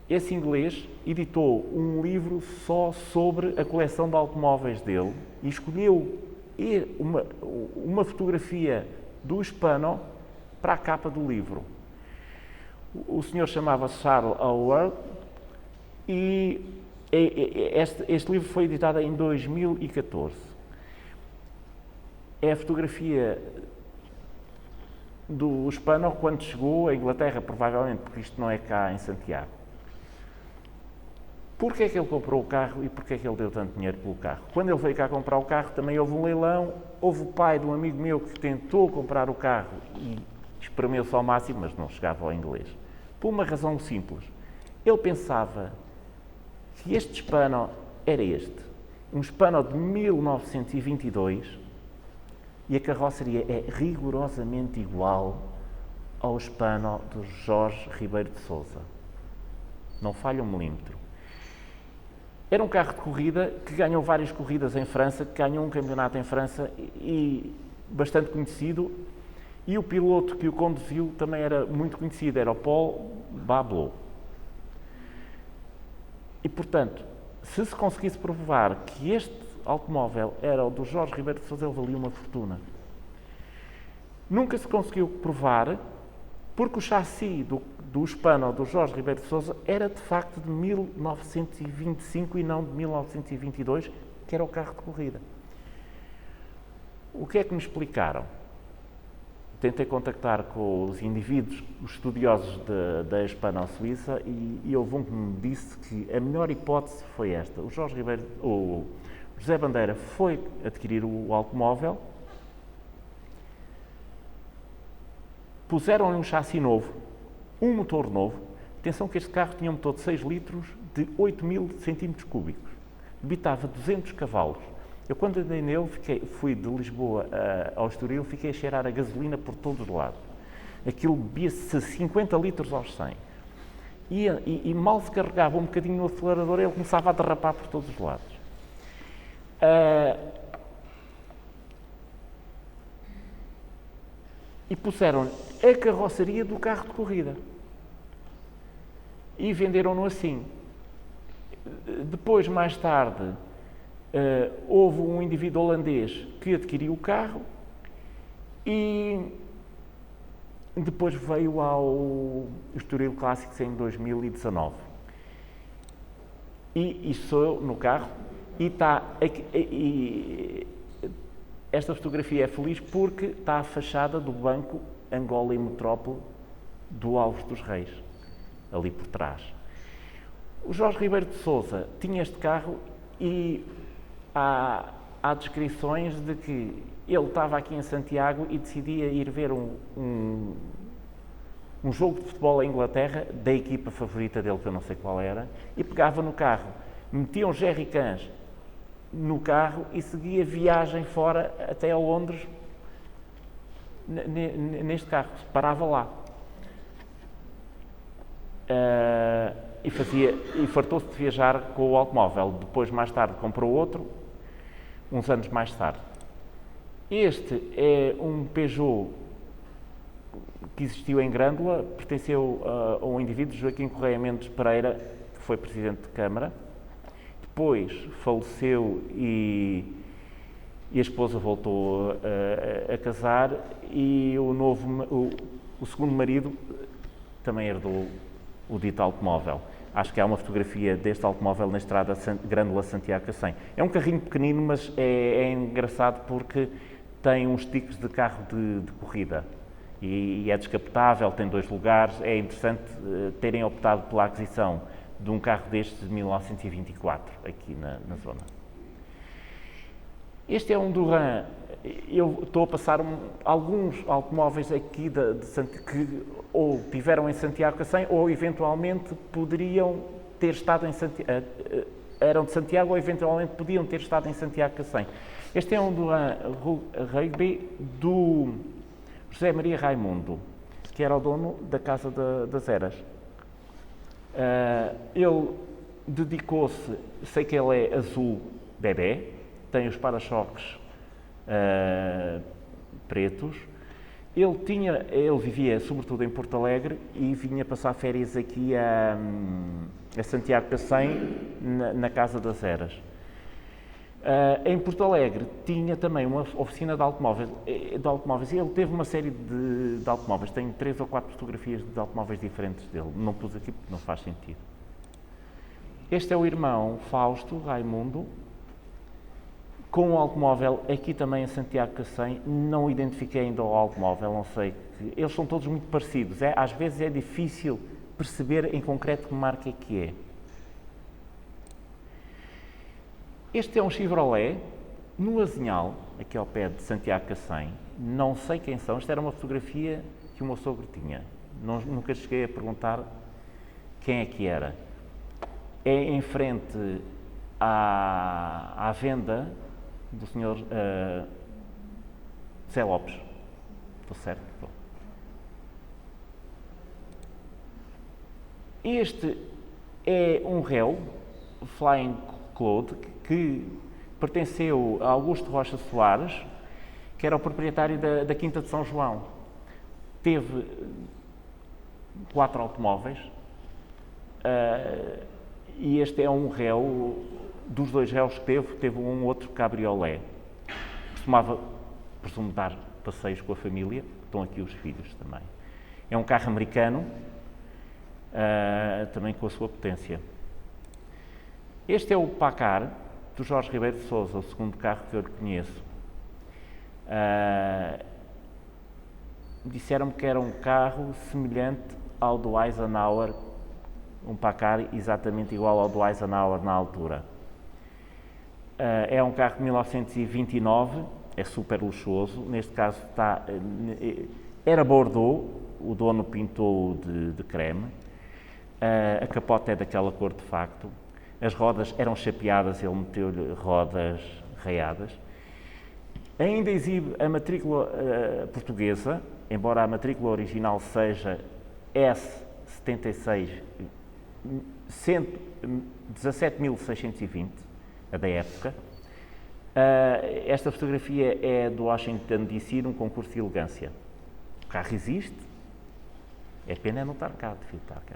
Esse inglês editou um livro só sobre a coleção de automóveis dele e escolheu uma fotografia do Hispano para a capa do livro. O senhor chamava-se Charles Howard e este livro foi editado em 2014. É a fotografia do Hispano quando chegou à Inglaterra, provavelmente, porque isto não é cá em Santiago. Porquê é que ele comprou o carro e porquê é que ele deu tanto dinheiro pelo carro? Quando ele veio cá comprar o carro, também houve um leilão, houve o pai de um amigo meu que tentou comprar o carro e espremeu-se ao máximo, mas não chegava ao inglês. Por uma razão simples. Ele pensava que este Hispano era um Hispano de 1922, e a carroceria é rigorosamente igual ao Hispano do Jorge Ribeiro de Sousa. Não falha um milímetro. Era um carro de corrida que ganhou várias corridas em França, que ganhou um campeonato em França e bastante conhecido, E o piloto que o conduziu também era muito conhecido, era o Paul Bablot. E, portanto, se conseguisse provar que este automóvel era o do Jorge Ribeiro de Sousa, ele valia uma fortuna. Nunca se conseguiu provar, porque o chassi do Hispano do Jorge Ribeiro de Sousa era de facto de 1925 e não de 1922, que era o carro de corrida. O que é que me explicaram? Tentei contactar com os indivíduos, os estudiosos da Hispano Suíça, e houve um que me disse que a melhor hipótese foi esta. O José Bandeira foi adquirir o automóvel, puseram-lhe um chassi novo, um motor novo. Atenção que este carro tinha um motor de 6 litros de 8.000 centímetros cúbicos, debitava 200 cavalos. Eu, quando andei nele, fui de Lisboa ao Estoril, fiquei a cheirar a gasolina por todos os lados. Aquilo bebia-se 50 litros aos 100. E mal se carregava um bocadinho no acelerador, ele começava a derrapar por todos os lados. E puseram a carroceria do carro de corrida. E venderam-no assim. Depois, mais tarde, houve um indivíduo holandês que adquiriu o carro e depois veio ao Estoril Classics em 2019. E sou eu no carro esta fotografia é feliz porque está a fachada do Banco Angola e Metrópole do Alves dos Reis, ali por trás. O Jorge Ribeiro de Sousa tinha este carro e há descrições de que ele estava aqui em Santiago e decidia ir ver um jogo de futebol em Inglaterra, da equipa favorita dele, que eu não sei qual era, e pegava no carro, metia uns jerrycans no carro e seguia viagem fora até a Londres neste carro, parava lá. E fartou-se de viajar com o automóvel. Depois, mais tarde, comprou outro, uns anos mais tarde. Este é um Peugeot que existiu em Grândola, pertenceu a um indivíduo, Joaquim Correia Mendes Pereira, que foi Presidente de Câmara. Depois faleceu e a esposa voltou a casar e o segundo marido também herdou o dito automóvel. Acho que há uma fotografia deste automóvel na estrada Grândola Santiago Cacém. É um carrinho pequenino, mas é engraçado porque tem uns tiques de carro de corrida e é descapotável, tem 2 lugares. É interessante terem optado pela aquisição de um carro destes de 1924, aqui na zona. Este é um Duran. Eu estou a passar alguns automóveis aqui que ou tiveram em Santiago Cacém ou eventualmente poderiam ter estado em Santiago, eram de Santiago ou eventualmente podiam ter estado em Santiago Cacém. Este é um Duran Rugby do José Maria Raimundo, que era o dono da Casa das Eras. Ele dedicou-se, sei que ele é azul bebê, tem os para-choques pretos. Ele vivia sobretudo em Porto Alegre e vinha passar férias aqui a Santiago Cacém, na Casa das Eras. Em Porto Alegre tinha também uma oficina de automóveis. Ele teve uma série de automóveis, tenho 3 ou 4 fotografias de automóveis diferentes dele, não pus aqui porque não faz sentido. Este é o irmão Fausto Raimundo, com um automóvel aqui também em Santiago Cacém. Não identifiquei ainda o automóvel, não sei. Eles são todos muito parecidos. Às vezes é difícil perceber em concreto que marca é que é. Este é um Chevrolet no Azinhal, aqui ao pé de Santiago Cacém. Não sei quem são. Esta era uma fotografia que o meu sogro tinha. Nunca cheguei a perguntar quem é que era. É em frente à venda do Sr. Zé Lopes. Estou certo? Estou. Este é um réu, Flying Claude, que pertenceu a Augusto Rocha Soares, que era o proprietário da Quinta de São João. teve 4 automóveis e este é um réu, dos 2 réus que teve um outro cabriolé. Presumo dar passeios com a família, estão aqui os filhos também. É um carro americano, também com a sua potência. Este é o Packard, do Jorge Ribeiro de Sousa, o segundo carro que eu lhe conheço. Disseram-me que era um carro semelhante ao do Eisenhower, um Packard exatamente igual ao do Eisenhower na altura. É um carro de 1929, é super luxuoso, neste caso era Bordeaux, o dono pintou de creme, a capota é daquela cor de facto, as rodas eram chapeadas, ele meteu-lhe rodas raiadas. Ainda exibe a matrícula portuguesa, embora a matrícula original seja S76 17.620, a da época. Esta fotografia é do Washington DC, num concurso de elegância. O carro existe, é pena não estar cá, devia estar cá.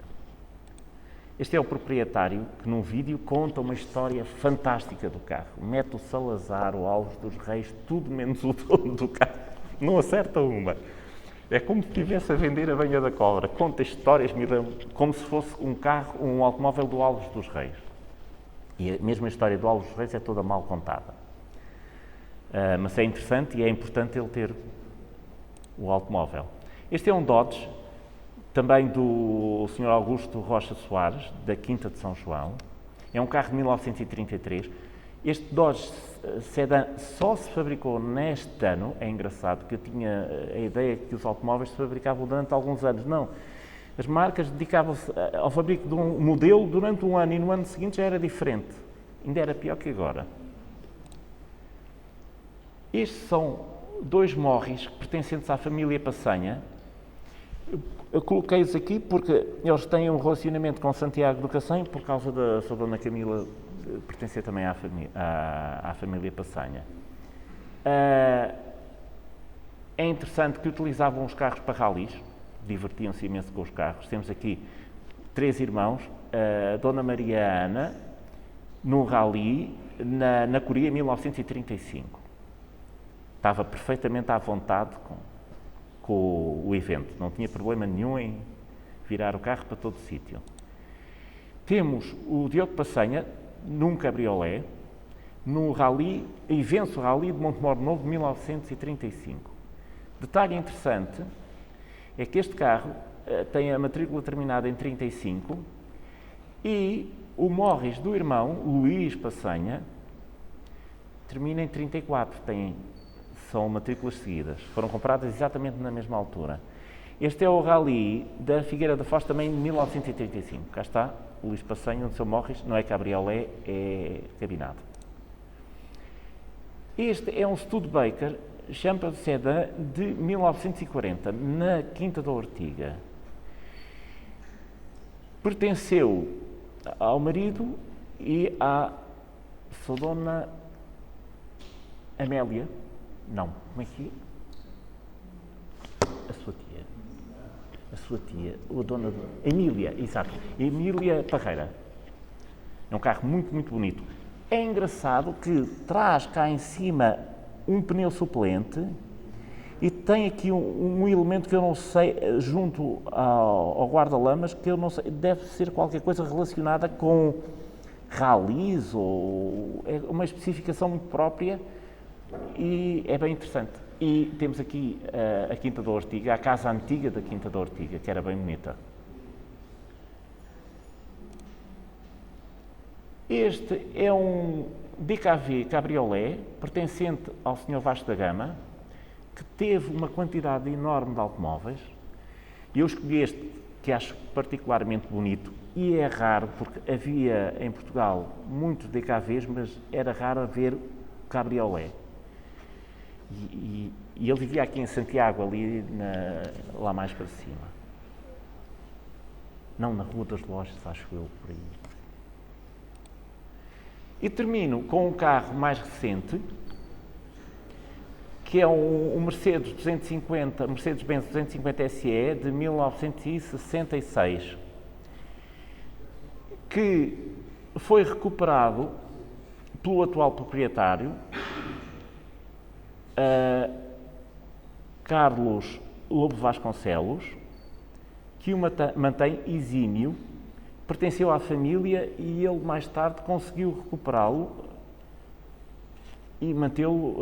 Este é o proprietário que num vídeo conta uma história fantástica do carro. Mete o Salazar, o Alves dos Reis, tudo menos o dono do carro. Não acerta uma. É como se estivesse a vender a banha da cobra. Conta histórias como se fosse um carro, um automóvel do Alves dos Reis. E a mesma história do Alves dos Reis é toda mal contada. Mas é interessante e é importante ele ter o automóvel. Este é um Dodge, também do Sr. Augusto Rocha Soares, da Quinta de São João. É um carro de 1933. Este Dodge Sedan só se fabricou neste ano. É engraçado, que eu tinha a ideia que os automóveis se fabricavam durante alguns anos. Não. As marcas dedicavam-se ao fabrico de um modelo durante um ano e no ano seguinte já era diferente. Ainda era pior que agora. Estes são 2 Morris pertencentes à família Passanha. Eu coloquei-os aqui porque eles têm um relacionamento com Santiago do Cacém por causa da sua dona Camila pertencer também à família Passanha. É interessante que utilizavam os carros para ralis, divertiam-se imenso com os carros. Temos aqui 3 irmãos, a dona Maria Ana, no rally, na Coreia, em 1935. Estava perfeitamente à vontade com o evento, não tinha problema nenhum em virar o carro para todo sítio. Temos o Diogo Passanha, num cabriolé, no rally, e vence o rally de Montemor Novo de 1935. Detalhe interessante é que este carro tem a matrícula terminada em 35 e o Morris do irmão, Luís Passanha, termina em 34, são matrículas seguidas, foram compradas exatamente na mesma altura. Este é o rally da Figueira da Foz, também de 1935. Cá está, o Luís Passanha, o seu Morris, não é cabriolé, é cabinado. Este é um Studebaker Champa Sedan de 1940, na Quinta da Ortiga. Pertenceu ao marido e à sua dona Amélia. Não, como é que é? A sua tia, a dona Emília, exato, Emília Parreira. É um carro muito, muito bonito. É engraçado que traz cá em cima um pneu suplente e tem aqui um elemento que eu não sei, junto ao guarda-lamas, que eu não sei, deve ser qualquer coisa relacionada com ralis ou é uma especificação muito própria. E é bem interessante. E temos aqui a Quinta da Ortiga, a casa antiga da Quinta da Ortiga, que era bem bonita. Este é um DKV cabriolé, pertencente ao Sr. Vasco da Gama, que teve uma quantidade enorme de automóveis. E eu escolhi este, que acho particularmente bonito, e é raro, porque havia em Portugal muitos DKVs, mas era raro ver cabriolé. E ele vivia aqui em Santiago, ali lá mais para cima. Não, na Rua das Lojas, acho eu, por aí. E termino com um carro mais recente, que é um Mercedes-Benz 250 SE de 1966, que foi recuperado pelo atual proprietário, Carlos Lobo Vasconcelos, que o mantém exímio, pertenceu à família e ele mais tarde conseguiu recuperá-lo e mantê-lo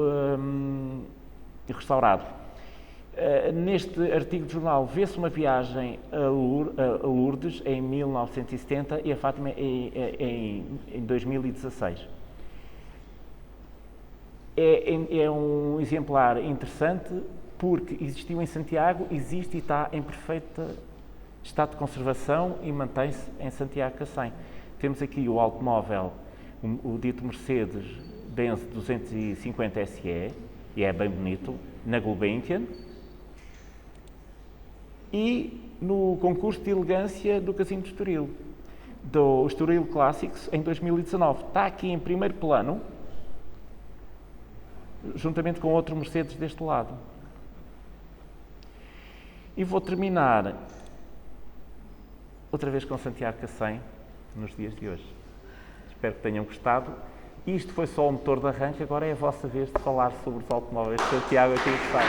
restaurado. Neste artigo de jornal vê-se uma viagem a Lourdes em 1970 e a Fátima em 2016. É um exemplar interessante porque existiu em Santiago, existe e está em perfeito estado de conservação e mantém-se em Santiago Cacém. Temos aqui o automóvel, o dito Mercedes-Benz 250 SE, e é bem bonito, na Gulbenkian, e no concurso de elegância do Casino de Estoril, do Estoril Classics, em 2019. Está aqui em primeiro plano, juntamente com outro Mercedes deste lado. E vou terminar outra vez com Santiago Cacém, nos dias de hoje. Espero que tenham gostado. Isto foi só o motor de arranque, agora é a vossa vez de falar sobre os automóveis de Santiago aqui em Espanha.